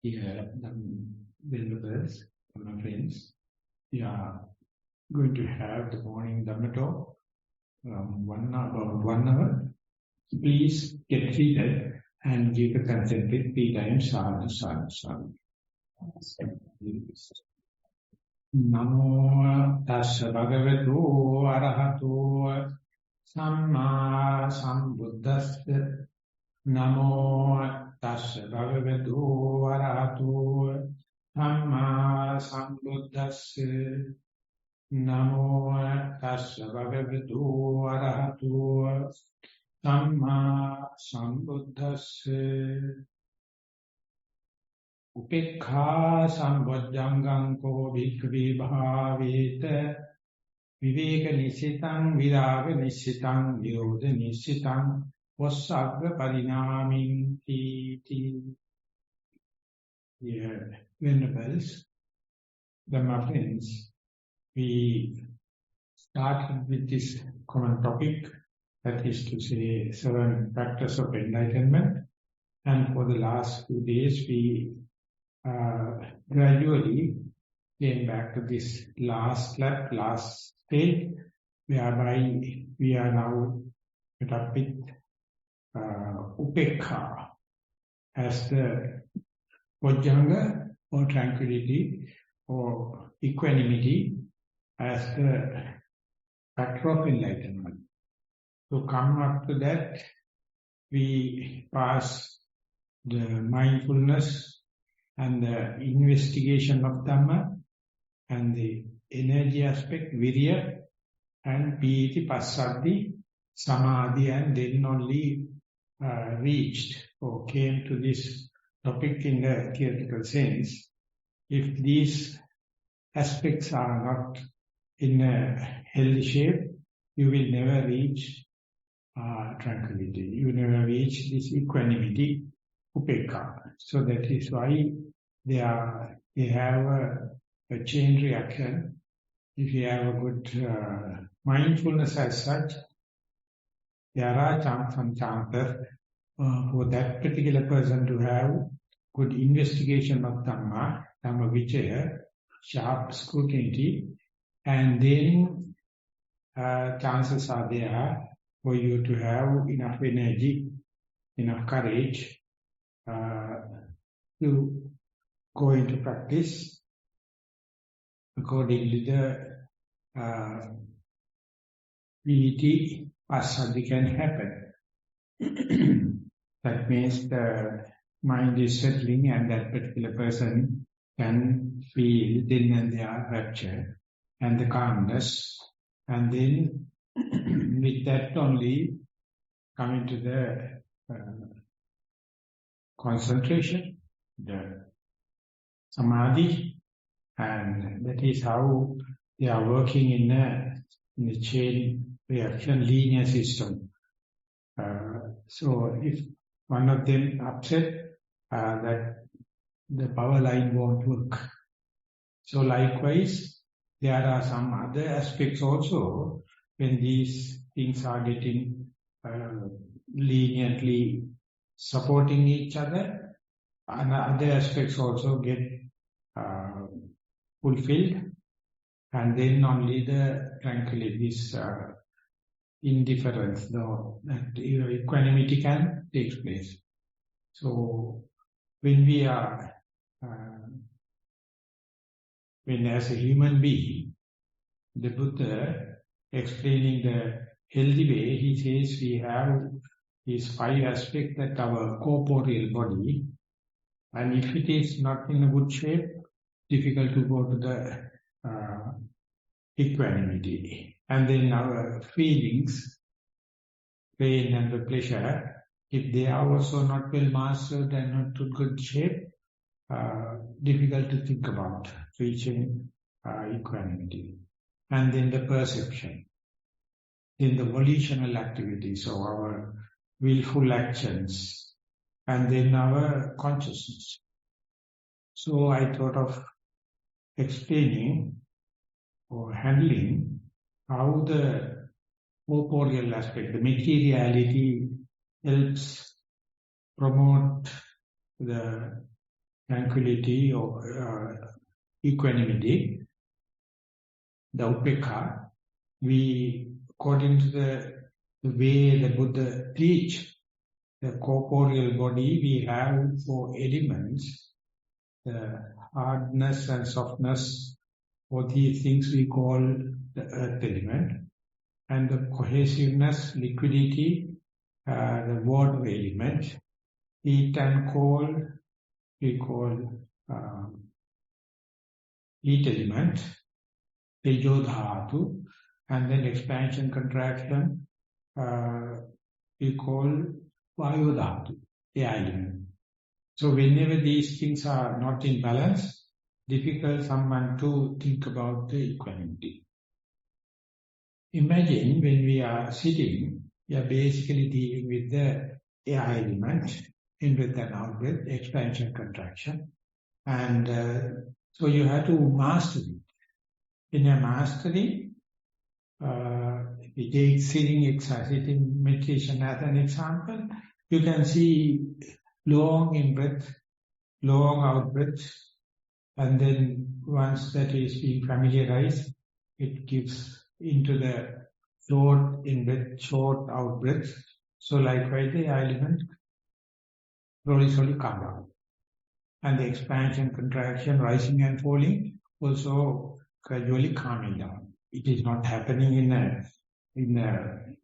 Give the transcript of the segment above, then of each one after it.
Dear believers, my friends, we are going to have the morning Dhamma talk, about 1 hour. Please get seated and give the consent with 3 times sadhu, sadhu, sadhu. Namo tassa bhagavato arahato samma sambuddhassa. Namo tassa bhagavato arahato samma sambuddhassa. Namo tassa bhagavato arahato samma sambuddhassa. Upekkha sambojjangam ko bhikkhave bhaveta viveka nissitang viraga nissitang virodha nissitang vassagga parinaminti. Dear venerables, my friends, we started with this common topic, that is to say 7 factors of enlightenment, and for the last few days we gradually came back to this last stage, whereby we are now put up with Upekkha as the Bojjhanga or tranquility or equanimity as the factor of enlightenment. To come up to that, we pass the mindfulness and the investigation of Dhamma and the energy aspect, Virya, and Piti, Passaddhi, Samadhi, and then only reached or came to this topic in the theoretical sense. If these aspects are not in a healthy shape, you will never reach tranquility. You will never reach this equanimity, Upekkha. So that is why they have a chain reaction. If you have a good mindfulness as such, there are some chances for that particular person to have good investigation of Dhamma, Dhamma Vichaya, sharp scrutiny, and then chances are there for you to have enough energy, enough courage to go into practice accordingly. The Piti, Passaddhi can happen. That means the mind is settling and that particular person can feel then and there rapture and the calmness, and then with that only coming to the concentration, the Samadhi, and that is how they are working in a chain reaction linear system. So if one of them upset, that the power line won't work. So likewise, there are some other aspects also when these things are getting leniently supporting each other, and other aspects also get fulfilled, and then only the tranquility, this indifference, that equanimity can take place. So when we are, when as a human being, the Buddha explaining the healthy way, he says we have these 5 aspects that our corporeal body, and if it is not in a good shape, difficult to go to the equanimity. And then our feelings, pain and the pleasure, if they are also not well mastered and not to good shape, difficult to think about reaching equanimity. And then the perception, then the volitional activities, so our willful actions, and then our consciousness. So I thought of explaining or handling how the corporeal aspect, the materiality, helps promote the tranquility or equanimity, the Upekkha, according to the way the Buddha teach, the corporeal body, we have 4 elements, the hardness and softness, all these things we call the earth element, and the cohesiveness, liquidity, the water element, heat and cold, we call heat element, tejo dhatu, and then expansion, contraction, we call vayu dhatu, air element. So whenever these things are not in balance, difficult someone to think about the equanimity. Imagine when we are sitting, we are basically dealing with the air element, in-breath and out-breath, expansion, contraction. And so you have to master it. In a mastery, if you take sitting exercise, sitting meditation as an example, you can see long in-breath, long out-breath, and then once that is being familiarized, it gives into the short in-breath, short out-breath. So likewise the element slowly calm down. And the expansion, contraction, rising and falling also gradually calming down. It is not happening in a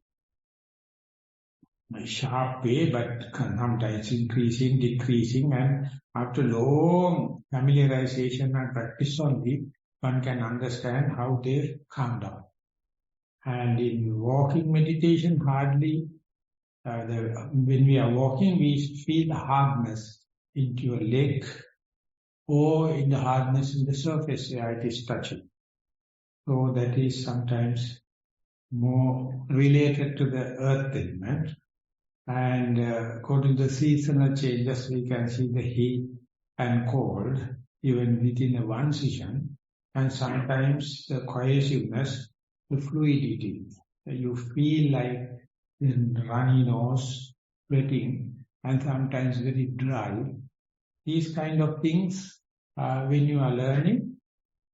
sharp way, but sometimes increasing, decreasing, and after long familiarization and practice only, one can understand how they calm down. And in walking meditation, hardly, when we are walking, we feel the hardness into your leg or in the hardness in the surface where it is touching. So that is sometimes more related to the earth element. And according to the seasonal changes, we can see the heat and cold even within a one session. And sometimes the cohesiveness, the fluidity. You feel like runny nose, sweating, and sometimes very dry. These kind of things, when you are learning,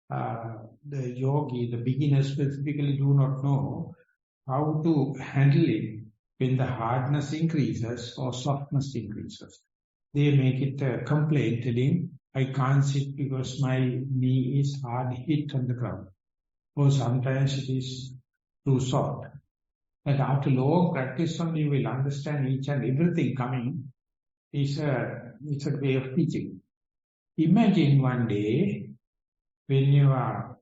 the yogi, the beginners specifically do not know how to handle it when the hardness increases or softness increases. They make it a complaint telling, I can't sit because my knee is hard hit on the ground. Or sometimes it is too soft. But after long practice only you will understand each and everything coming is a way of teaching. Imagine one day when you are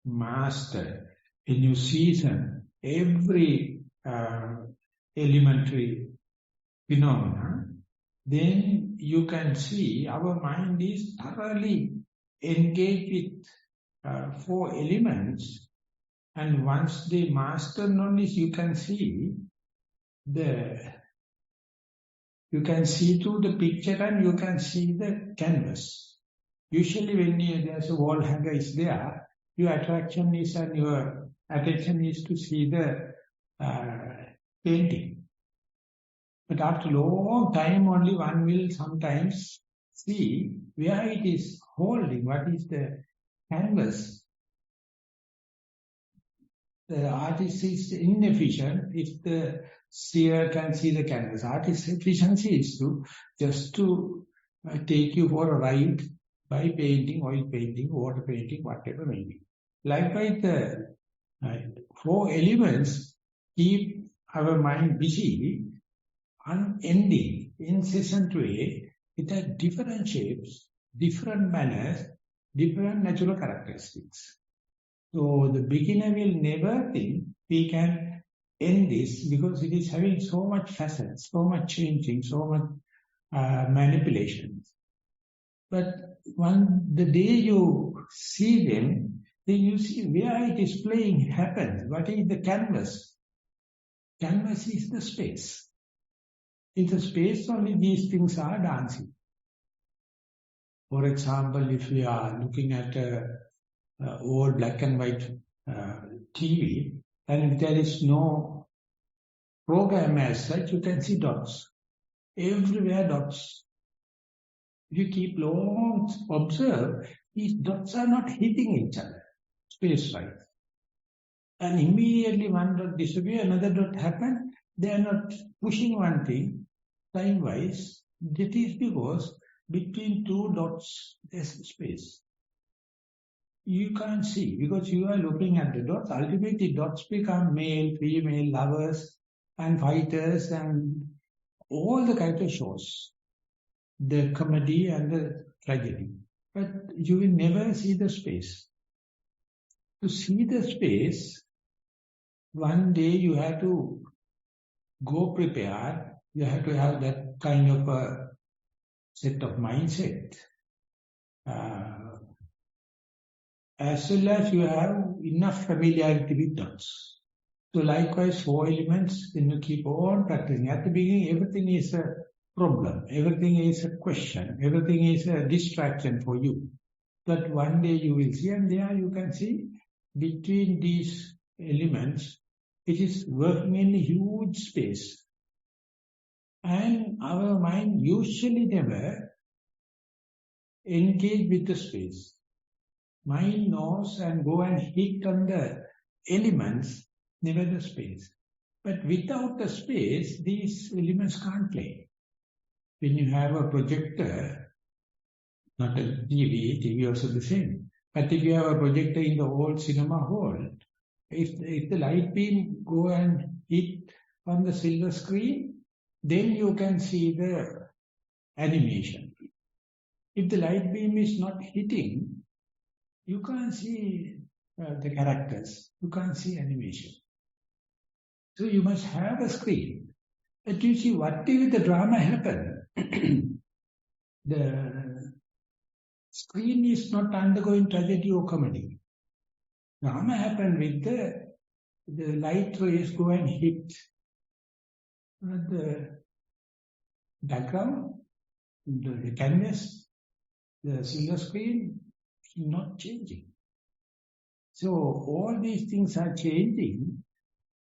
master, when you season every elementary phenomena, then you can see our mind is thoroughly engaged with 4 elements, and once they master knowledge, you can see through the picture and you can see the canvas. Usually when there's a wall hanger is there, your attraction is and your attention is to see the painting. But after a long time only one will sometimes see where it is holding, what is the canvas. The artist is inefficient if the seer can see the canvas. Artist's efficiency is just to take you for a ride by painting, oil painting, water painting, whatever may be. Likewise, the 4 elements keep our mind busy, unending, incessant way, it has different shapes, different manners, different natural characteristics. So the beginner will never think we can end this because it is having so much facets, so much changing, so much manipulations. But the day you see them, then you see where it is playing happens. What is the canvas? Canvas is the space. In the space only these things are dancing. For example, if we are looking at old black and white TV, and if there is no program as such, you can see dots. Everywhere dots. If you keep long observe, these dots are not hitting each other, space-wise. And immediately one dot disappear, another dot happen. They are not pushing one thing time-wise. That is because between two dots there's space. You can't see because you are looking at the dots. Ultimately, dots become male, female, lovers and fighters and all the character shows. The comedy and the tragedy. But you will never see the space. To see the space, one day you have to go prepared. You have to have that kind of a set of mindset. As well as you have enough familiarity with dots. So likewise, 4 elements, when you keep on practicing. At the beginning, everything is a problem. Everything is a question. Everything is a distraction for you. But one day you will see, and there you can see between these elements, it is working in a huge space. And our mind usually never engage with the space. Mind knows and go and hit on the elements, never the space. But without the space, these elements can't play. When you have a projector, not a TV also the same. But if you have a projector in the old cinema hall, if the light beam go and hit on the silver screen, then you can see the animation. If the light beam is not hitting, you can't see the characters. You can't see animation. So you must have a screen. But you see, whatever the drama happen, the screen is not undergoing tragedy or comedy. Drama happen with the light rays go and hit the background, the canvas, the silver screen is not changing. So all these things are changing.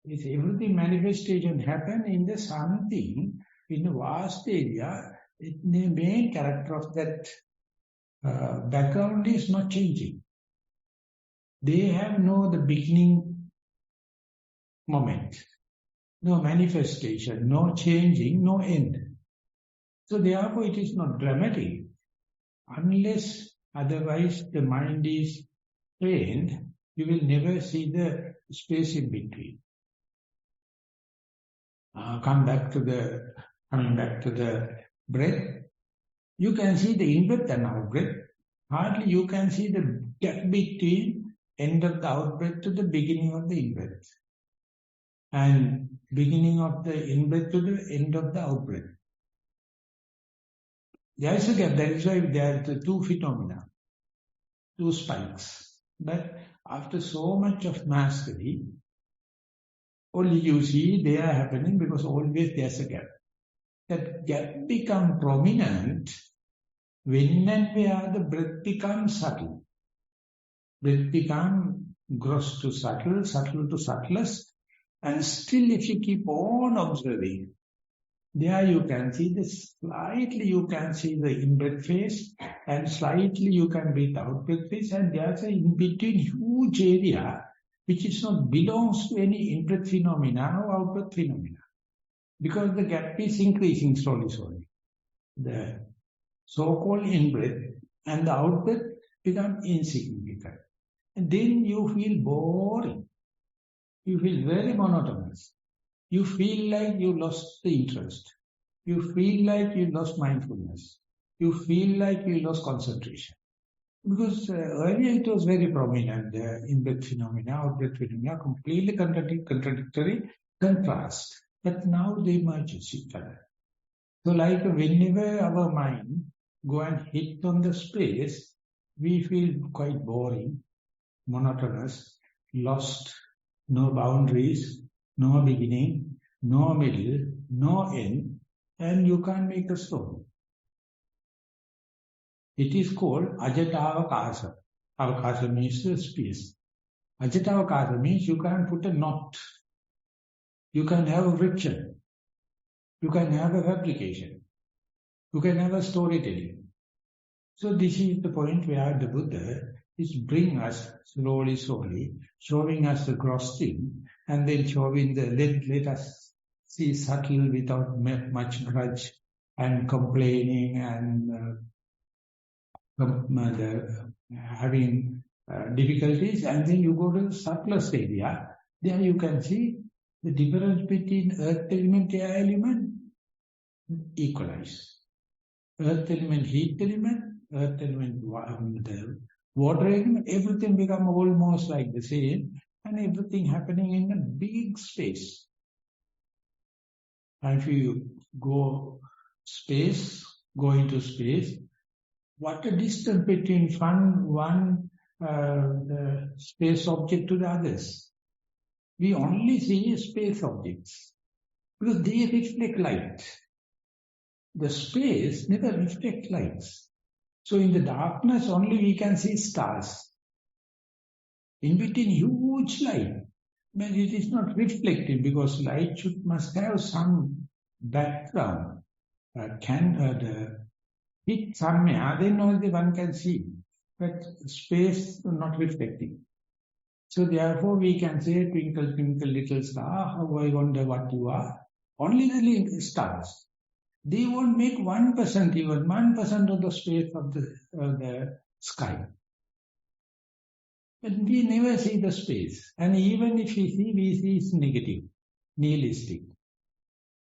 If everything manifestation happen in the something, in a vast area, the main character of that background is not changing. They have no the beginning moment, no manifestation, no changing, no end. So therefore it is not dramatic. Unless otherwise the mind is trained, you will never see the space in between. Coming back to the breath, you can see the in-breath and out-breath. Hardly you can see the gap between end of the out-breath to the beginning of the in-breath. And beginning of the in-breath to the end of the out-breath. There is a gap. That is why there are the two phenomena, two spikes. But after so much of mastery, only you see they are happening because always there's a gap. That gap becomes prominent when and where the breath becomes subtle. Breath becomes gross to subtle, subtle to subtlest. And still if you keep on observing, there you can see this, slightly you can see the in-breath phase and slightly you can breathe out-breath phase, and there's a in-between huge area which is not belongs to any in-breath phenomena or out-breath phenomena. Because the gap is increasing slowly. The so-called in-breath and the out-breath become insignificant. And then you feel boring. You feel very monotonous. You feel like you lost the interest. You feel like you lost mindfulness. You feel like you lost concentration. Because earlier it was very prominent, the in-breath phenomena, out-breath phenomena, completely contradictory, contrast. But now they merge each other. So like whenever our mind go and hit on the space, we feel quite boring, monotonous, lost, no boundaries, no beginning, no middle, no end, and you can't make a story. It is called ajatavakasa. Avakasa means the space. Ajatavakasa means you can put a knot. You can have a friction. You can have a fabrication. You can have a storytelling. So this is the point where the Buddha is bring us slowly, showing us the gross thing, and then showing the let us see subtle without much grudge and complaining and having difficulties, and then you go to the subtlest area. There you can see the difference between earth element, air element, equalize. Earth element, heat element, earth element, the water element, everything become almost like the same, and everything happening in a big space. And if you go into space, what a distance between one the space object to the others. We only see space objects because they reflect light. The space never reflects lights. So in the darkness only we can see stars. In between huge light, but it is not reflective because light must have some background. The hit somewhere, then only one can see. But space not reflecting. So therefore we can say, twinkle, twinkle, little star, how I wonder what you are. Only the stars. They won't make 1%, even 1% of the space of the sky. But we never see the space. And even if we see it's negative, nihilistic.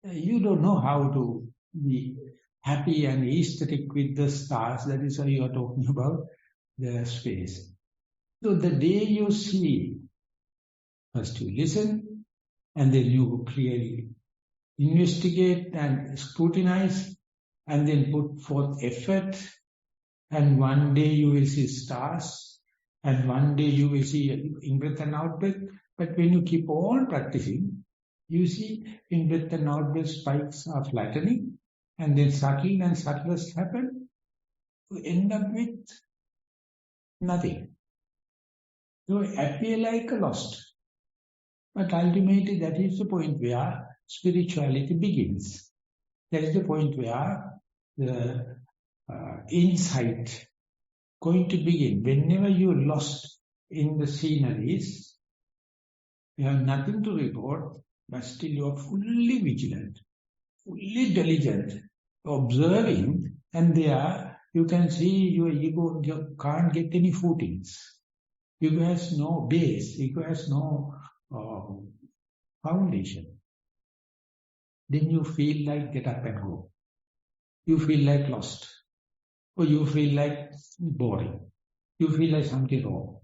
You don't know how to be happy and aesthetic with the stars. That is why you are talking about the space. So the day you see, first you listen, and then you clearly investigate and scrutinize, and then put forth effort, and one day you will see stars, and one day you will see in-breath and out-breath. But when you keep on practicing, you see in-breath and out-breath spikes are flattening, and then subtle and subtlest happen, you end up with nothing. So appear like a lost. But ultimately that is the point where spirituality begins. That is the point where the insight going to begin. Whenever you are lost in the sceneries, you have nothing to report, but still you are fully vigilant, fully diligent, observing, and there you can see your ego can't get any footings. Ego has no base, ego has no foundation. Then you feel like get up and go. You feel like lost. Or you feel like boring. You feel like something wrong.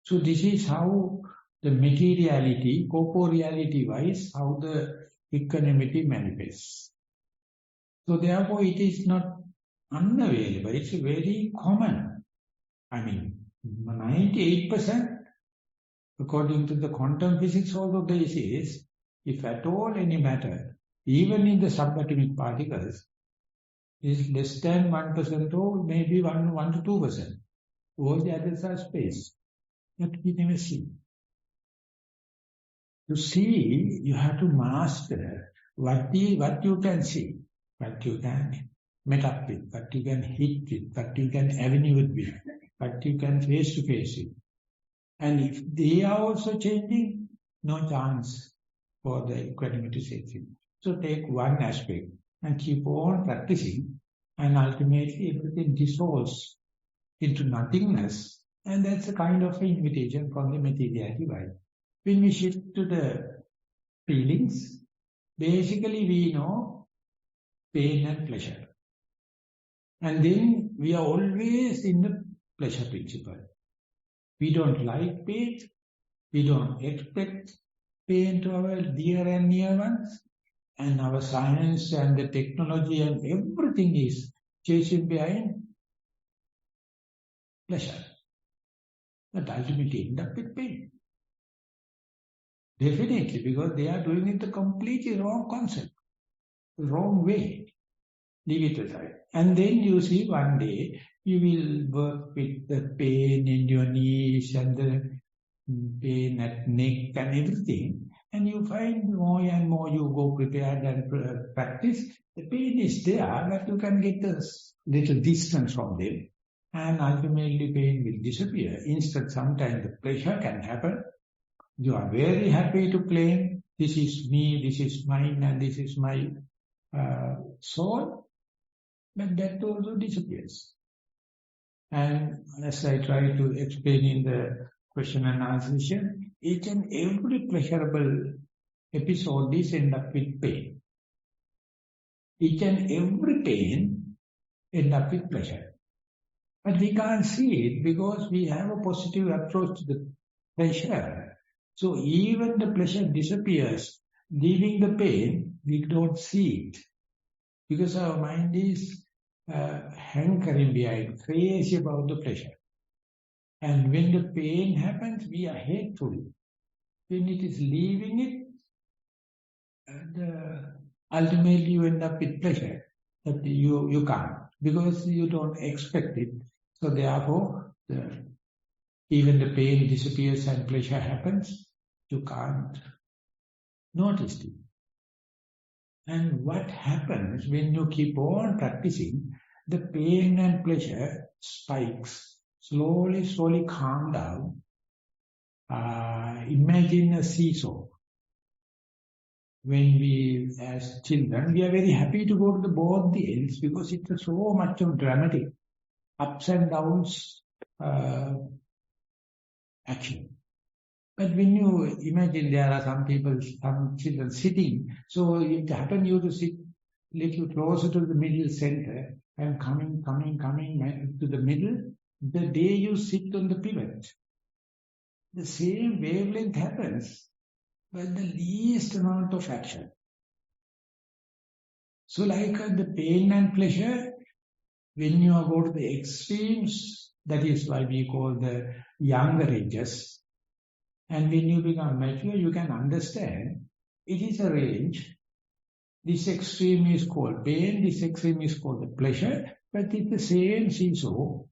So this is how the materiality, corporeality wise, how the equanimity manifests. So therefore it is not unavailable, it's very common. I mean, 98%, according to the quantum physics also they say, if at all any matter, even in the subatomic particles, is less than 1% or maybe 1 to 2%. All the others are space. That we never see. To see, you have to master what you can see, what you can meet up with, what you can hit with, what you can avenue with, what you can face to face with. And if they are also changing, no chance for the equanimity setting. So take one aspect and keep on practicing, and ultimately everything dissolves into nothingness. And that's a kind of invitation from the materiality world. When we shift to the feelings, basically we know pain and pleasure. And then we are always in the pleasure principle. We don't like pain. We don't expect pain to our dear and near ones. And our science and the technology and everything is chasing behind pleasure. But ultimately end up with pain. Definitely, because they are doing it the completely wrong concept, wrong way. Leave it aside. And then you see one day you will work with the pain in your knees and the pain at neck and everything. And you find more and more you go prepared and practice. The pain is there, but you can get the little distance from them, and ultimately pain will disappear. Instead, sometimes the pleasure can happen. You are very happy to claim, this is me, this is mine, and this is my soul, but that also disappears. And as I try to explain in the question and answer session, each and every pleasurable episode is end up with pain. Each and every pain end up with pleasure. But we can't see it because we have a positive approach to the pleasure. So even the pleasure disappears, leaving the pain, we don't see it. Because our mind is hankering behind, crazy about the pleasure. And when the pain happens, we are hateful. When it is leaving it, ultimately you end up with pleasure. But you can't, because you don't expect it. So therefore, even the pain disappears and pleasure happens, you can't notice it. And what happens when you keep on practicing, the pain and pleasure spikes, slowly calm down. Imagine a seesaw. When we, as children, we are very happy to go to both the ends because it's so much of dramatic ups and downs action. But when you imagine there are some people, some children sitting, so it happens you to sit little closer to the middle center and coming to the middle, the day you sit on the pivot, the same wavelength happens, but the least amount of action. So like the pain and pleasure, when you go to the extremes, that is why we call the younger ages. And when you become mature, you can understand it is a range. This extreme is called pain, this extreme is called the pleasure, but it's the same seesaw,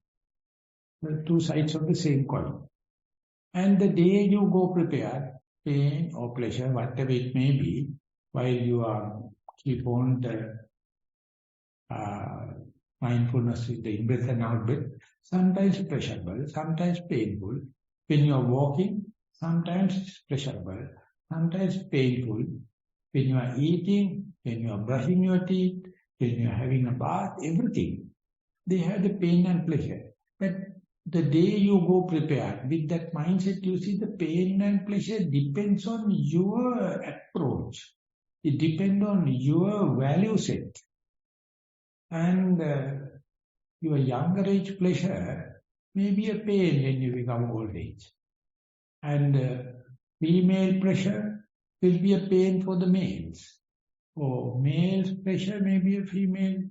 the two sides of the same coin. And the day you go prepared, pain or pleasure, whatever it may be, while you are keep on the mindfulness with the in-breath and out-breath, sometimes pleasurable, sometimes painful. When you are walking, sometimes it's pleasurable, sometimes painful. When you are eating, when you are brushing your teeth, when you are having a bath, everything, they have the pain and pleasure. But the day you go prepared with that mindset, you see the pain and pleasure depends on your approach. It depends on your value set. And your younger age pleasure may be a pain when you become old age. And female pleasure will be a pain for the males. Or male's pleasure may be a female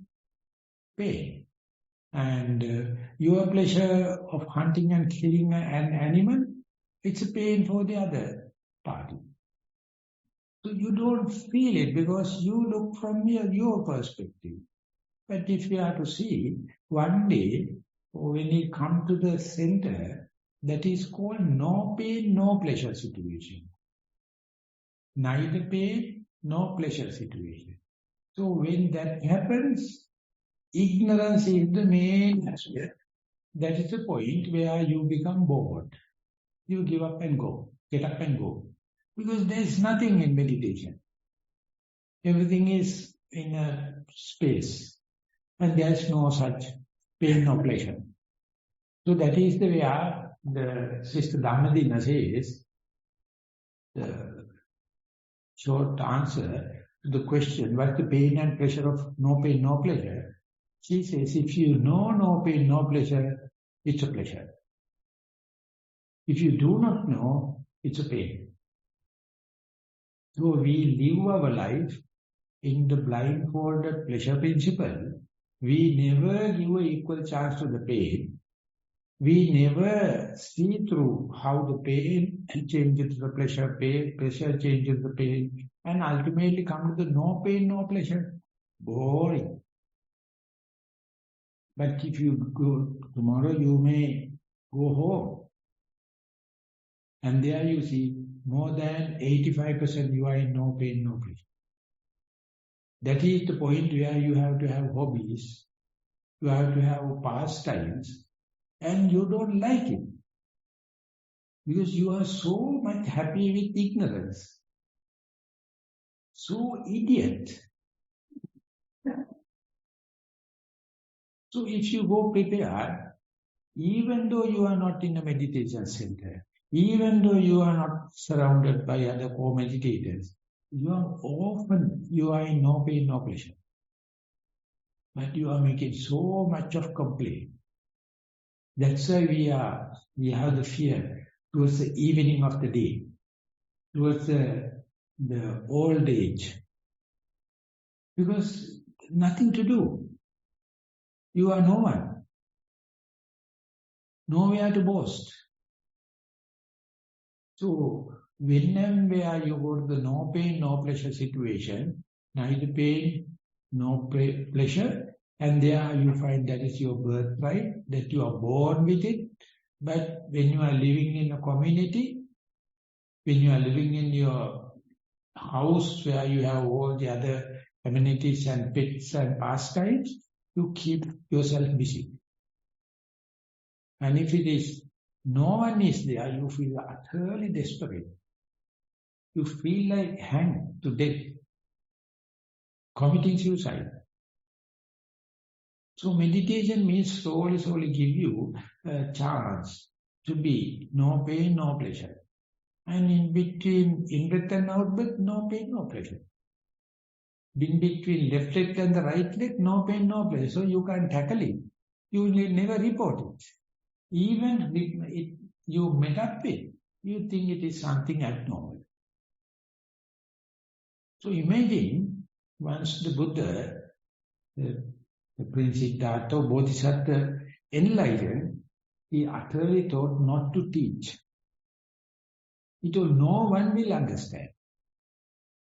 pain. And your pleasure of hunting and killing an animal, it's a pain for the other party. So you don't feel it because you look from your perspective. But if we are to see, one day, when you come to the center, that is called no pain, no pleasure situation. Neither pain, no pleasure situation. So when that happens, ignorance is the main aspect. That is the point where you become bored. You give up and go, get up and go. Because there is nothing in meditation. Everything is in a space. And there is no such pain or pleasure. So that is the way the Sister Dhammajiva says, the short answer to the question, what's the pain and pleasure of no pain, no pleasure? She says, if you know no pain, no pleasure, it's a pleasure. If you do not know, it's a pain. So we live our life in the blindfolded pleasure principle. We never give an equal chance to the pain. We never see through how the pain changes the pleasure, pleasure changes the pain, and ultimately come to the no pain, no pleasure. Boring. But if you go tomorrow, you may go home. And there you see more than 85% you are in no pain, no pleasure. That is the point where you have to have hobbies You have to have pastimes, and you don't like it. Because you are so much happy with ignorance. So idiot. So if you go prepared, even though you are not in a meditation center, even though you are not surrounded by other co-meditators, you are in no pain, no pleasure. But you are making so much of complaint. That's why we have the fear towards the evening of the day, towards the old age. Because nothing to do. You are no one. Nowhere to boast. So, when and where you go to the no pain, no pleasure situation, neither pain, no pleasure, and there you find that is your birthright, that you are born with it. But when you are living in a community, when you are living in your house where you have all the other amenities and pets and pastimes, you keep yourself busy. And if it is no one is there, you feel utterly desperate. You feel like hanged to death, committing suicide. So meditation means slowly give you a chance to be no pain, no pleasure. And in between in-breath and out-breath, no pain, no pleasure. In between left leg and the right leg, no pain, no pleasure. So you can tackle it. You will never report it. Even if you met up with, you think it is something abnormal. So imagine once the Buddha, the Prince Siddhartha, Bodhisattva enlightened, he utterly thought not to teach. He told no one will understand.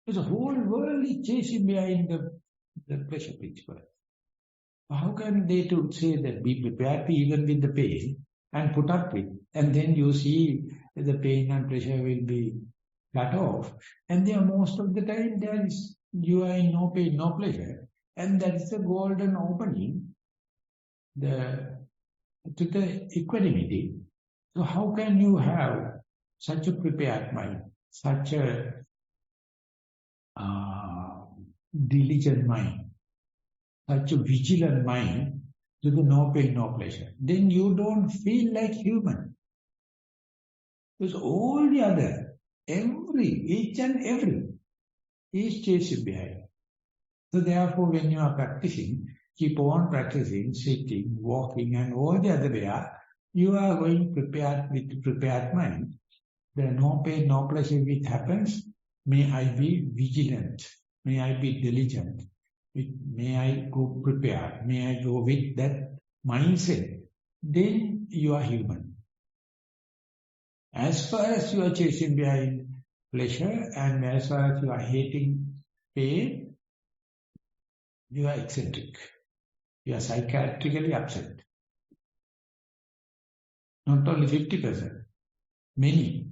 Because the whole world is chasing behind the pleasure principle. How can they to say that be prepared even with the pain and put up with, and then you see the pain and pleasure will be cut off, and there most of the time you are in no pain, no pleasure, and that is the golden opening to the equanimity. So how can you have such a prepared mind, such a diligent mind, such a vigilant mind to the no pain, no pleasure? Then you don't feel like human. Because all the other, each and every, is chasing behind. So therefore, when you are practicing, keep on practicing, sitting, walking, and all the other way, you are going prepared with prepared mind. There are no pain, no pleasure which happens. May I be vigilant. May I be diligent. May I go prepared. May I go with that mindset. Then you are human. As far as you are chasing behind pleasure and as far as you are hating pain, you are eccentric. You are psychiatrically upset. Not only 50%, many.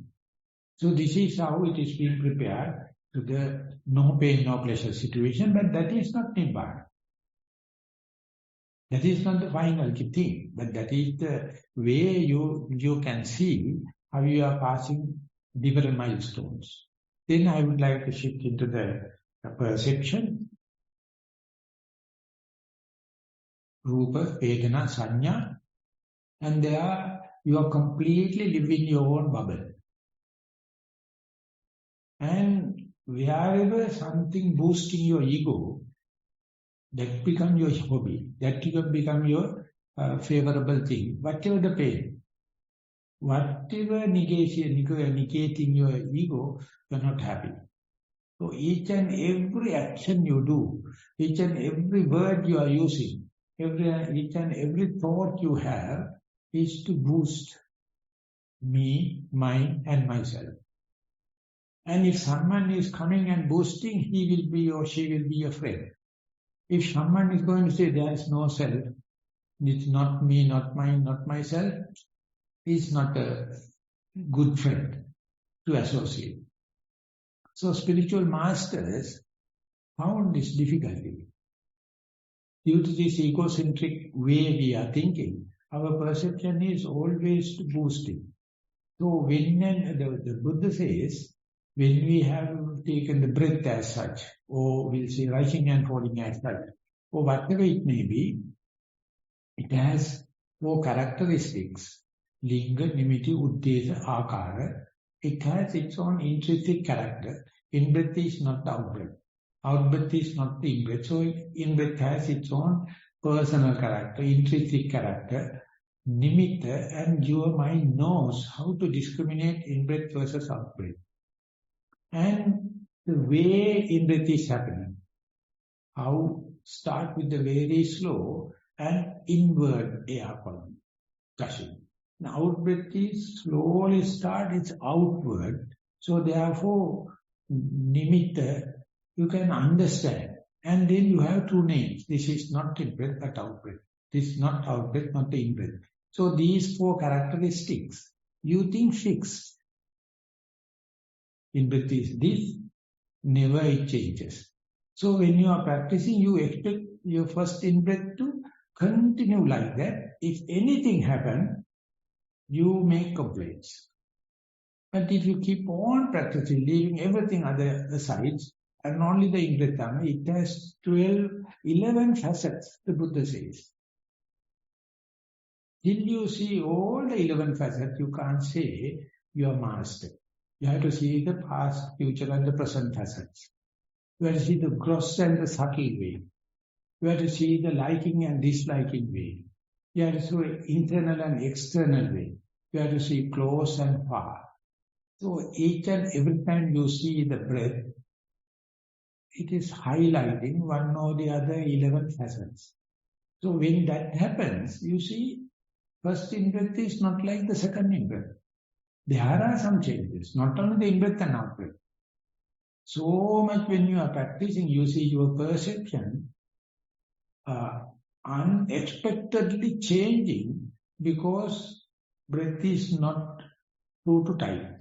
So this is how it is being prepared to the no pain, no pleasure situation, but that is not Nibbana. That is not the final thing, but that is the way you can see how you are passing different milestones. Then I would like to shift into the perception. Rupa, Vedana, Sanya. And there you are completely living your own bubble. And wherever something boosting your ego, that becomes your hobby. That can become your favorable thing. Whatever the pain, whatever negating your ego, you are not happy. So each and every action you do, each and every word you are using, each and every thought you have is to boost me, mine and myself. And if someone is coming and boosting, he will be or she will be your friend. If someone is going to say there is no self, it's not me, not mine, not myself, is not a good friend to associate. So spiritual masters found this difficulty. due to this egocentric way we are thinking, our perception is always boosting. So when the Buddha says, when we have taken the breath as such, or we'll say rising and falling as such, or whatever it may be, it has 4 characteristics. Linga, Nimitti, Uddesa, Akara. It has its own intrinsic character. In-breath is not the out-breath. Out-breath is not the in-breath. So in-breath has its own personal character, intrinsic character, nimitta, and your mind knows how to discriminate in-breath versus out-breath. And the way in-breath is happening, how start with the very slow and inward air column, gushing. Now out-breath is slowly start, it's outward. So therefore, nimitta, you can understand. And then you have 2 names. This is not in-breath but out-breath. This is not out-breath, not the in-breath. So these 4 characteristics, you think fixed. In-breath is this, never it changes. So when you are practicing, you expect your first in-breath to continue like that. If anything happens, you make complaints. But if you keep on practicing, leaving everything other aside, and only the in-breath, it has 11 facets, the Buddha says. Till you see all the 11 facets, you can't say you are master. You have to see the past, future and the present facets. You have to see the gross and the subtle way. You have to see the liking and disliking way. You have to see internal and external way. You have to see close and far. So each and every time you see the breath, it is highlighting one or the other 11 facets. So when that happens, you see, first in-breath is not like the second in-breath. There are some changes, not only the in-breath and out-breath. So much when you are practicing, you see your perception unexpectedly changing because breath is not true to time.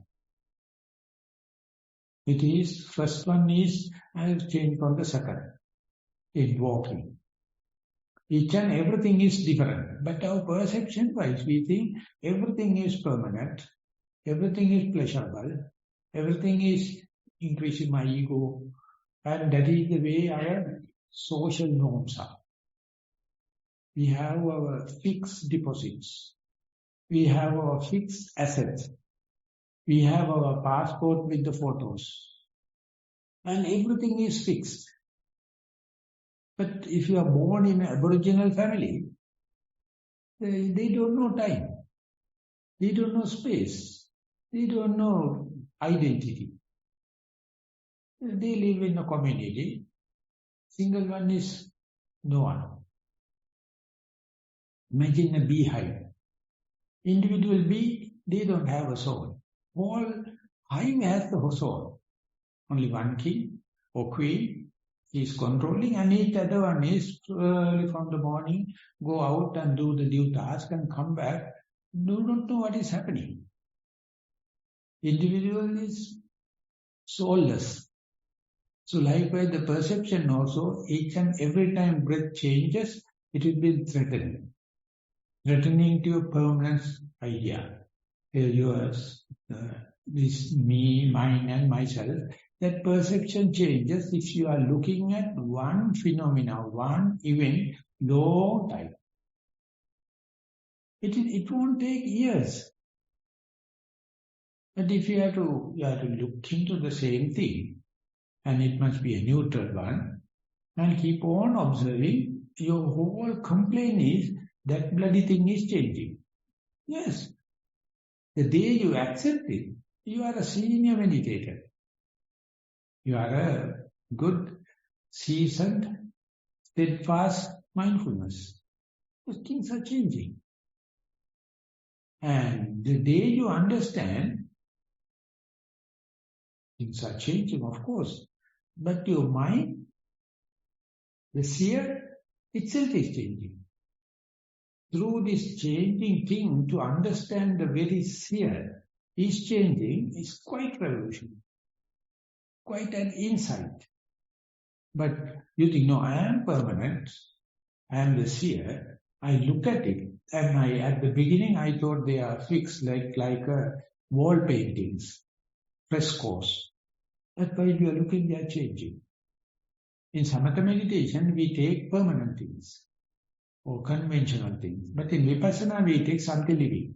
It is, first one is, I have changed from the second in walking. Each and everything is different. But our perception-wise, we think everything is permanent, everything is pleasurable, everything is increasing my ego, and that is the way our social norms are. We have our fixed deposits. We have our fixed assets. We have our passport with the photos. And everything is fixed. But if you are born in an Aboriginal family, they don't know time. They don't know space. They don't know identity. They live in a community. Single one is no one. Imagine a beehive. Individual bee, they don't have a soul. Whole hive has the soul. Only one king or queen is controlling, and each other one is early from the morning, go out and do the due task and come back. Do not know what is happening. Individual is soulless. So likewise the perception also, each and every time breath changes, it will be threatening. Threatening to your permanent idea. Yours, this me, mine and myself, that perception changes if you are looking at one phenomena, one event, long time. It won't take years. But if you have to look into the same thing, and it must be a neutral one, and keep on observing, your whole complaint is that bloody thing is changing. Yes. The day you accept it, you are a senior meditator. You are a good, seasoned, steadfast mindfulness. Those things are changing. And the day you understand, things are changing, of course. But your mind, the seer itself is changing. Through this changing thing, to understand the very seer is changing is quite revolutionary. Quite an insight. But you think, no, I am permanent. and the seer, I look at it, and at the beginning I thought they are fixed like wall paintings, frescoes. But while you are looking, they are changing. In Samatha meditation, we take permanent things or conventional things. But in Vipassana, we take something living.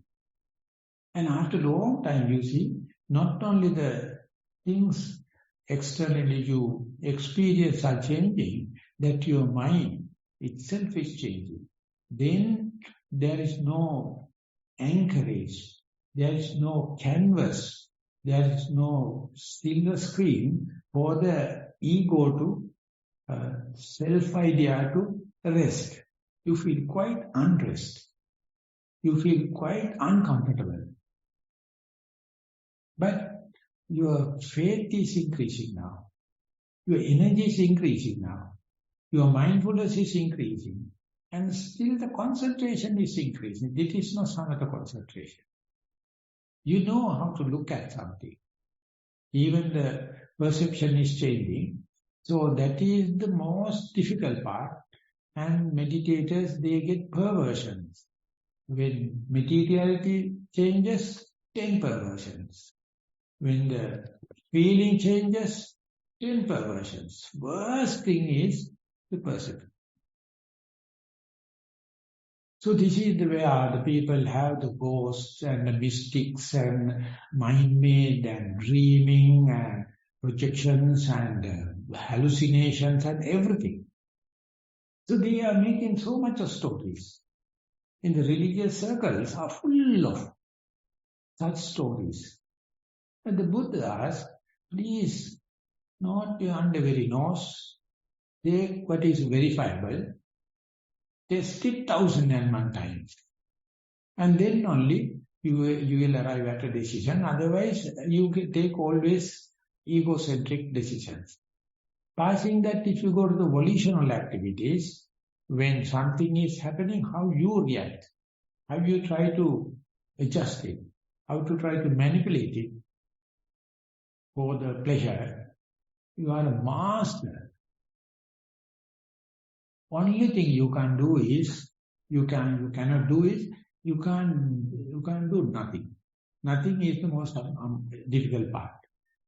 And after a long time, you see, not only the things externally you experience are changing, that your mind itself is changing. Then there is no anchorage, there is no canvas, there is no silver screen for the ego to self-idea to rest. You feel quite unrest. You feel quite uncomfortable. But your faith is increasing now. Your energy is increasing now. Your mindfulness is increasing. And still the concentration is increasing. It is not samatha concentration. You know how to look at something. Even the perception is changing. So that is the most difficult part. And meditators, they get perversions. When materiality changes, 10 perversions. When the feeling changes, 10 perversions. Worst thing is the perception. So this is where the people have the ghosts and the mystics and mind-made and dreaming and projections and hallucinations and everything. So they are making so much of stories. In the religious circles are full of such stories. And the Buddha asks, please, not under very nose, take what is verifiable, test it 1,001 times. And then only you will arrive at a decision. Otherwise, you can take always egocentric decisions. Passing that, if you go to the volitional activities, when something is happening, how you react, how you try to adjust it, how to try to manipulate it for the pleasure, you are a master. Only thing you can do is, you cannot do is, you can't do nothing. Nothing is the most difficult part.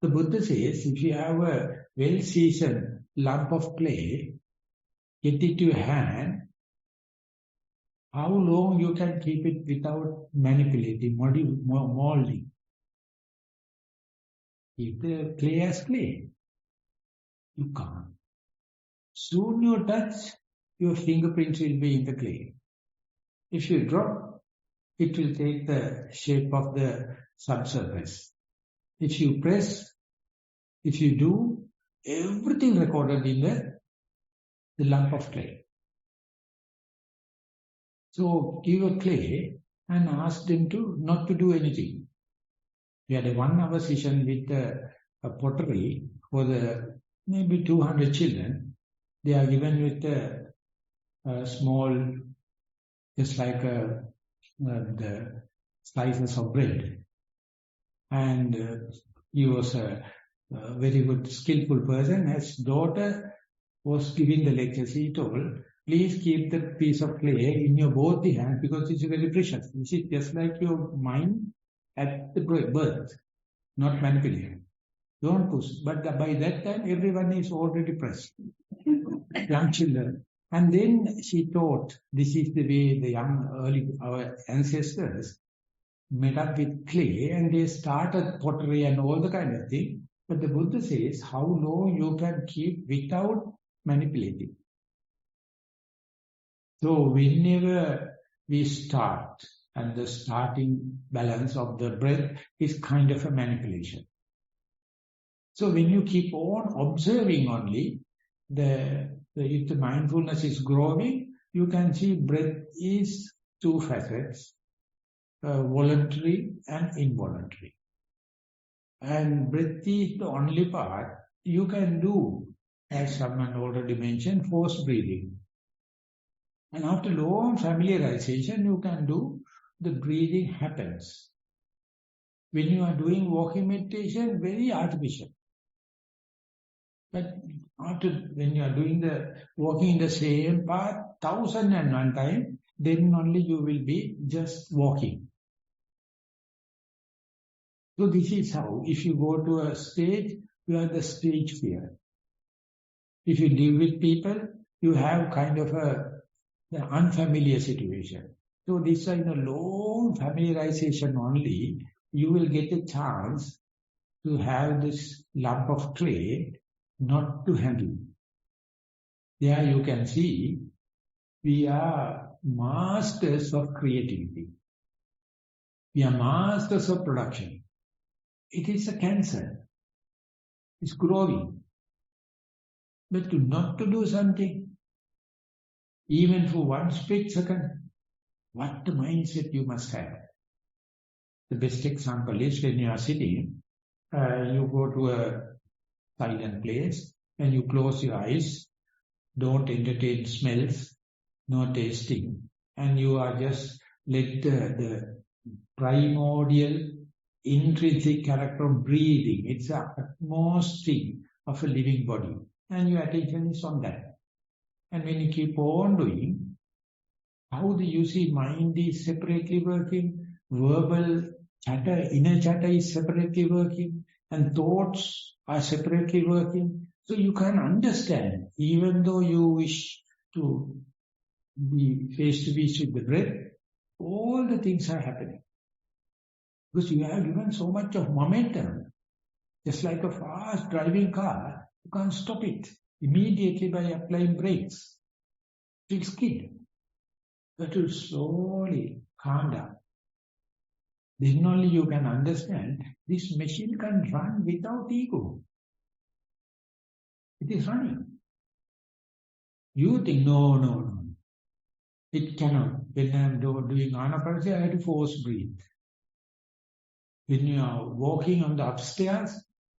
The Buddha says, if you have a well-seasoned lump of clay, get it to your hand, how long you can keep it without manipulating, molding? Keep the clay as clay. You can't. Soon you touch, your fingerprints will be in the clay. If you drop, it will take the shape of the subsurface. If you press, if you do, everything recorded in the lump of clay. So give a clay and ask them to not to do anything. We had a 1 hour session with a pottery for the maybe 200 children. They are given with a small, just like the slices of bread. And he was a very good, skillful person. His daughter was giving the lectures. He told, please keep the piece of clay in your both the hands because it's very precious. This is just like your mind at the birth, not manipulated. Don't push. But by that time, everyone is already pressed. Young children. And then she taught, this is the way the our ancestors met up with clay and they started pottery and all the kind of thing. But the Buddha says, how long you can keep without manipulating. So whenever we start, and the starting balance of the breath is kind of a manipulation. So when you keep on observing only, if the mindfulness is growing, you can see breath is 2 facets, voluntary and involuntary. And breath is the only part you can do, as someone already mentioned, forced breathing. And after long familiarization, you can do, the breathing happens. When you are doing walking meditation, very artificial. But when you are doing the walking in the same path, 1001 time, then only you will be just walking. So this is how, if you go to a stage, you have the stage fear. If you live with people, you have kind of an unfamiliar situation. So this is in a long familiarization only, you will get a chance to have this lump of clay not to handle. There you can see, we are masters of creativity. We are masters of production. It is a cancer. It's growing. But not to do something, even for one split second, what the mindset you must have. The best example is when you are sitting, you go to a silent place and you close your eyes, don't entertain smells, no tasting, and you are just let the primordial intrinsic character of breathing. It's the utmost thing of a living body. And your attention is on that. And when you keep on doing, how do you see mind is separately working, verbal chatter, inner chatter is separately working, and thoughts are separately working. So you can understand, even though you wish to be face to face with the breath, all the things are happening. Because you have given so much of momentum. Just like a fast driving car, you can't stop it immediately by applying brakes. It'll skid. But it will slowly calm down. Then only you can understand this machine can run without ego. It is running. You think, no. It cannot. When I am doing anapanasati, I have to force breathe. When you are walking on the upstairs,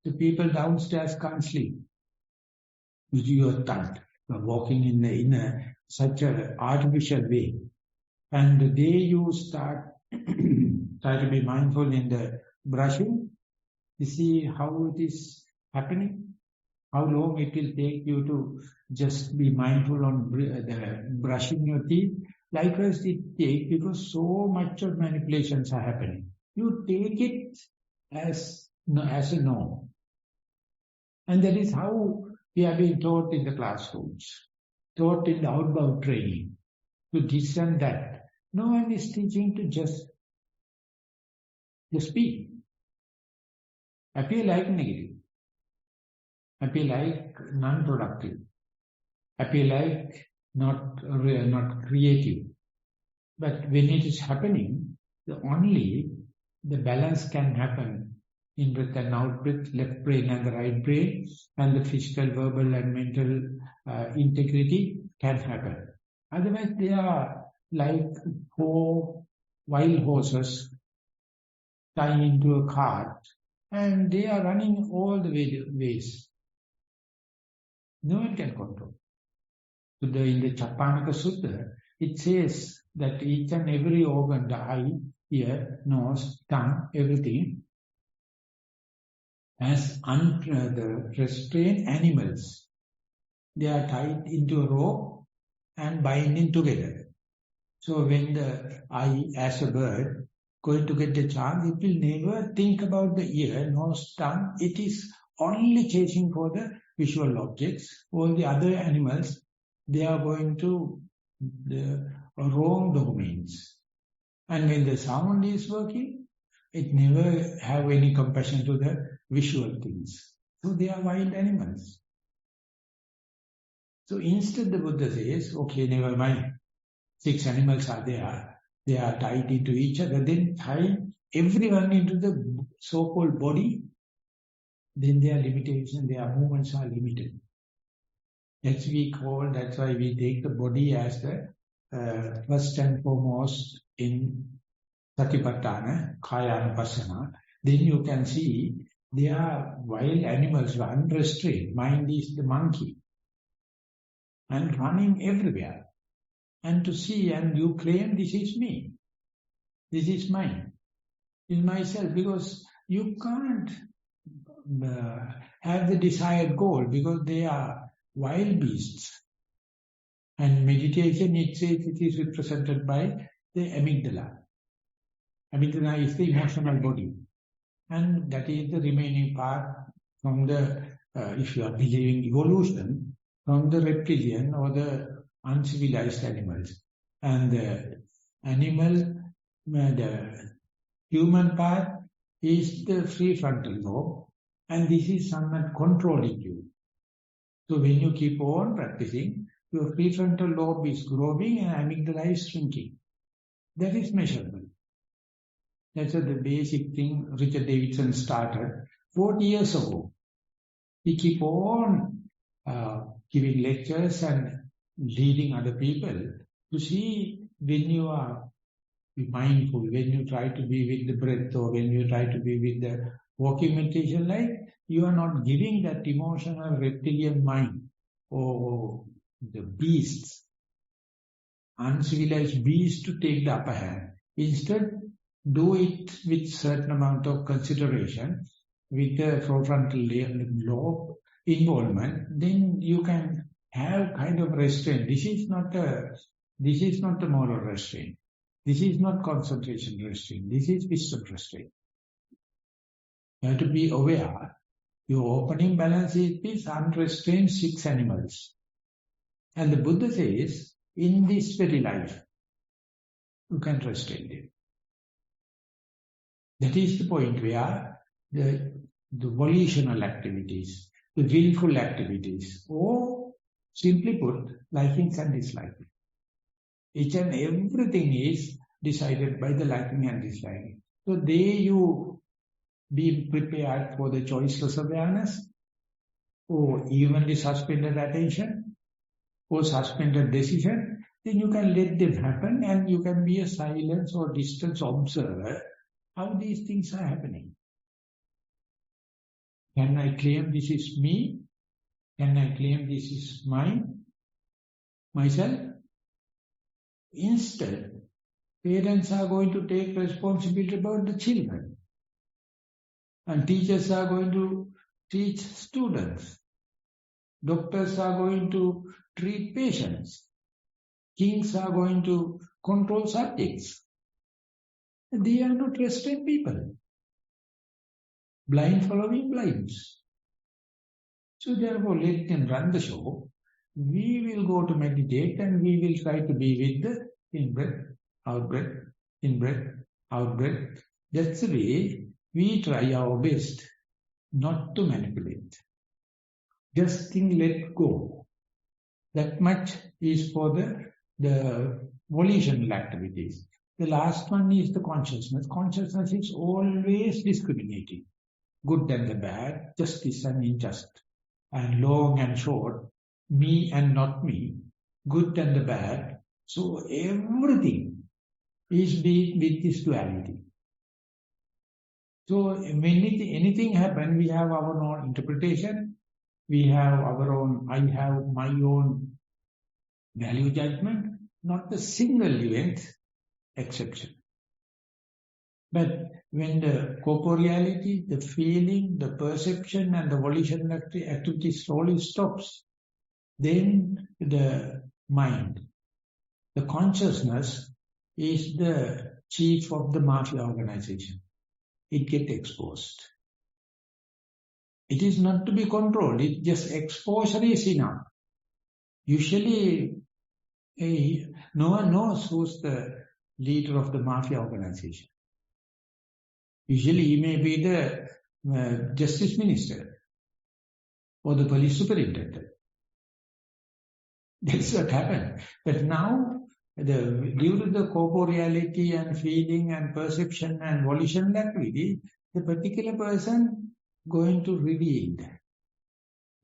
the people downstairs can't sleep. Because you are tired. You are walking in such an artificial way. And the day you start try to be mindful in the brushing, you see how it is happening, how long it will take you to just be mindful on the brushing your teeth. Likewise it takes, because so much of manipulations are happening. You take it as a norm. And that is how we have been taught in the classrooms, taught in the outbound training, to this and that. No one is teaching to just be. Appear like negative. Appear like non-productive. Appear like not creative. But when it is happening, only the balance can happen in breath and out breath, left brain and the right brain, and the physical, verbal and mental integrity can happen. Otherwise they are like 4 wild horses tied into a cart, and they are running all the ways. No one can control. So in the Chappanaka Sutta, it says that each and every organ, the eye, ear, nose, tongue, everything, as the restrained animals, they are tied into a rope and binding together. So when the eye, as a bird, going to get the chance, it will never think about the ear, nose, tongue. It is only chasing for the visual objects. All the other animals, they are going to the wrong domains. And when the sound is working, it never have any compassion to the visual things. So they are wild animals. So instead the Buddha says, okay, never mind. 6 animals are there. They are tied into each other. Then tie everyone into the so-called body. Then their limitation, their movements are limited. That's why we take the body as the first and foremost in Satipatthana, Kaya-anupassana. Then you can see they are wild animals, unrestrained. Mind is the monkey. And running everywhere. And to see, and you claim this is me. This is mine. This is myself. Because you can't have the desired goal, because they are wild beasts. And meditation, it says it is represented by the amygdala. Amygdala is the emotional body. And that is the remaining part from the, if you are believing evolution, from the reptilian or the uncivilized animals. And the animal, the human part is the prefrontal lobe, and this is somewhat controlling you. So when you keep on practicing, your prefrontal lobe is growing and amygdala is shrinking. That is measurable. That's the basic thing Richard Davidson started 40 years ago. He keep on giving lectures and leading other people to see when you are mindful, when you try to be with the breath, or when you try to be with the walking meditation, like you are not giving that emotional reptilian mind or the beasts, uncivilized beasts to take the upper hand. Instead, do it with certain amount of consideration, with the prefrontal lobe involvement, then you can have kind of restraint. This is not a moral restraint. This is not concentration restraint. This is wisdom restraint. You have to be aware. Your opening balance is this unrestrained 6 animals. And the Buddha says, in this very life, you can restrain it. That is the point where the volitional activities, the willful activities, or simply put, likings and disliking. Each and everything is decided by the liking and disliking. So there you be prepared for the choiceless awareness, or evenly suspended attention, or suspended decision, then you can let them happen and you can be a silent or distant observer how these things are happening. Can I claim this is me? Can I claim this is mine? Myself? Instead, parents are going to take responsibility about the children. And teachers are going to teach students. Doctors are going to treat patients. Kings are going to control subjects. They are not restrained people. Blind following blinds. So therefore, let them run the show. We will go to meditate and we will try to be with the in-breath, out-breath, in-breath, out-breath. That's the way we try our best not to manipulate. Just think, let go. That much is for the volitional activities. The last one is the consciousness. Consciousness is always discriminating. Good and the bad, justice and injustice, and long and short, me and not me, good and the bad. So everything is being with this duality. So when anything happens, we have our own interpretation, we have our own, I have my own value judgment, not the single event exception. But when the corporeality, the feeling, the perception and the volition activity slowly stops, then the mind, the consciousness is the chief of the mafia organization. It gets exposed. It is not to be controlled, it just exposure is enough. Usually, no one knows who's the leader of the mafia organization. Usually he may be the justice minister or the police superintendent. That's what happened. But now, due to the corporeality and feeling and perception and volitional activity, the particular person going to reveal.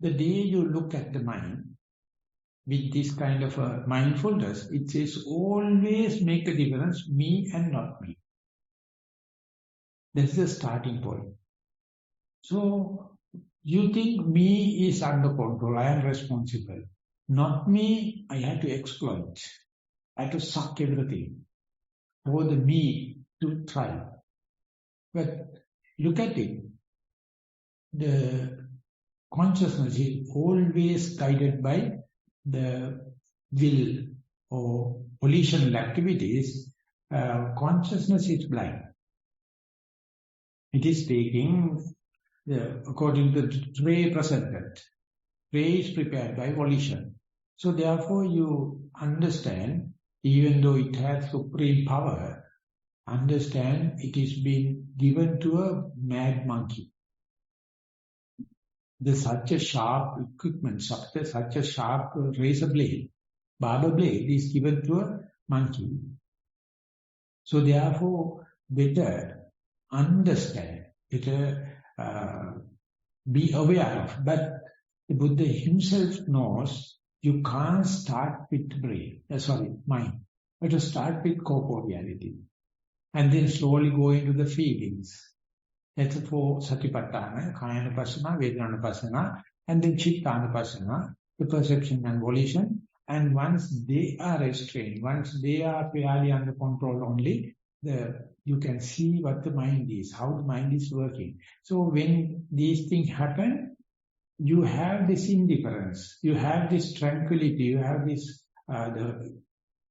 The day you look at the mind with this kind of a mindfulness, it says always make a difference, me and not me. That's the starting point. So, you think me is under control, I am responsible. Not me, I have to exploit. I have to suck everything for the me to thrive. But look at it. The consciousness is always guided by the will or volitional activities, consciousness is blind. It is taking, according to the tray presented. Tray is prepared by volition. So therefore you understand, even though it has supreme power, understand it is being given to a mad monkey. There's such a sharp equipment, such a sharp razor blade, barber blade is given to a monkey. So therefore, better understand, better be aware of. But the Buddha himself knows you can't start with mind. But to start with corporeality. And then slowly go into the feelings. That's for Satipatthana, Kayanupassana, Vedananupassana, and then Chittanupassana, the perception and volition. And once they are restrained, once they are fairly under control only, you can see what the mind is, how the mind is working. So when these things happen, you have this indifference, you have this tranquility, you have this the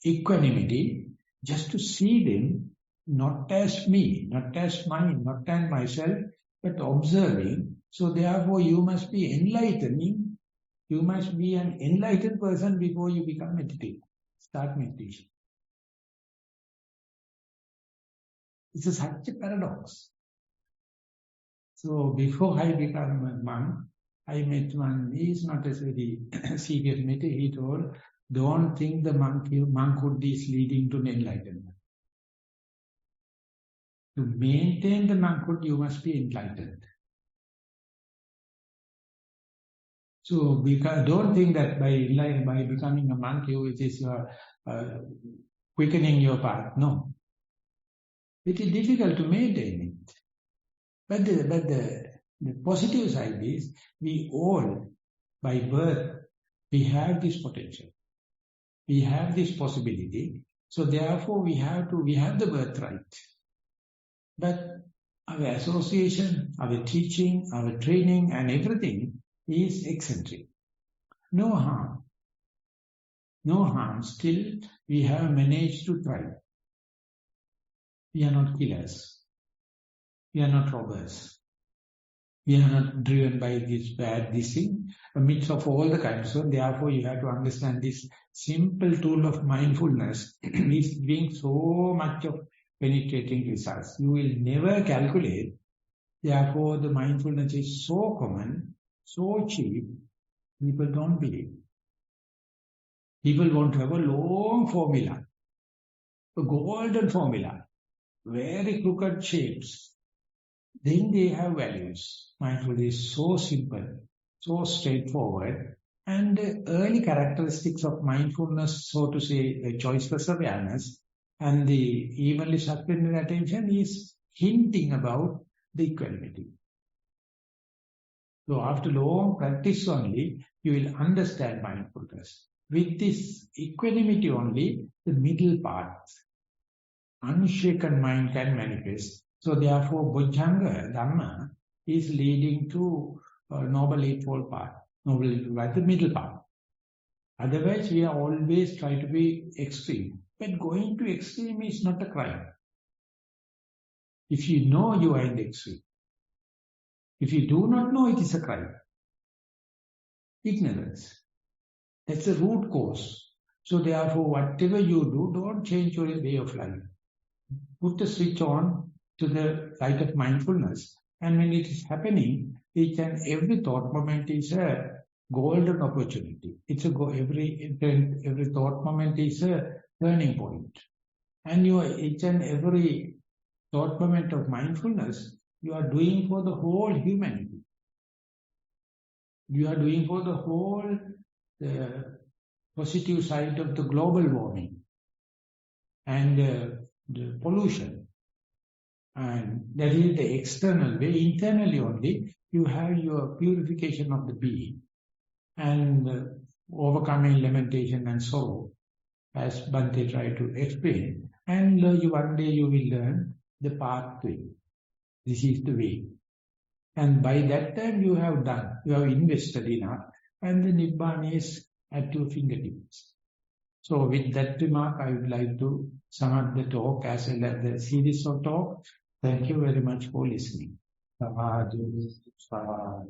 equanimity, just to see them, not as me, not as mine, not as myself, but observing. So therefore you must be enlightening. You must be an enlightened person before you become meditative. Start meditation. It's such a paradox. So before I become a monk, I met one, he is not a very serious meditator. He told, don't think the monkhood is leading to enlightenment. To maintain the monkhood, you must be enlightened. So don't think that by becoming a monk, it is quickening your path. No. It is difficult to maintain it. But the positive side is, we all, by birth, we have this potential. We have this possibility. So therefore we have the birthright. But our association, our teaching, our training and everything is eccentric. No harm. No harm. Still, we have managed to thrive. We are not killers. We are not robbers. We are not driven by this thing, amidst of all the kinds. So therefore, you have to understand this simple tool of mindfulness is giving so much of penetrating results. You will never calculate. Therefore, the mindfulness is so common, so cheap, people don't believe. People want to have a long formula, a golden formula, very crooked shapes. Then they have values. Mindfulness is so simple, so straightforward. And the early characteristics of mindfulness, so to say, the choiceless awareness and the evenly suspended attention is hinting about the equanimity. So after long practice only, you will understand mindfulness. With this equanimity only, the middle part, unshaken mind can manifest. So therefore, Bojjhanga Dhamma is leading to Noble Eightfold Path, the middle path. Otherwise, we are always trying to be extreme. But going to extreme is not a crime. If you know you are in the extreme. If you do not know, it is a crime. Ignorance. That's the root cause. So therefore, whatever you do, don't change your way of life. Put the switch on to the light of mindfulness. And when it is happening, each and every thought moment is a golden opportunity. Every thought moment is a turning point. And each and every thought moment of mindfulness, you are doing for the whole humanity. You are doing for the whole positive side of the global warming and the pollution. And that is the external way. Internally only, you have your purification of the being and overcoming lamentation and sorrow, as Bhante tried to explain. And one day you will learn the pathway. This is the way. And by that time you have invested enough, and the Nibbana is at your fingertips. So with that remark, I would like to sum up the talk as well as the series of talk. Thank you very much for listening. Dhammajiva.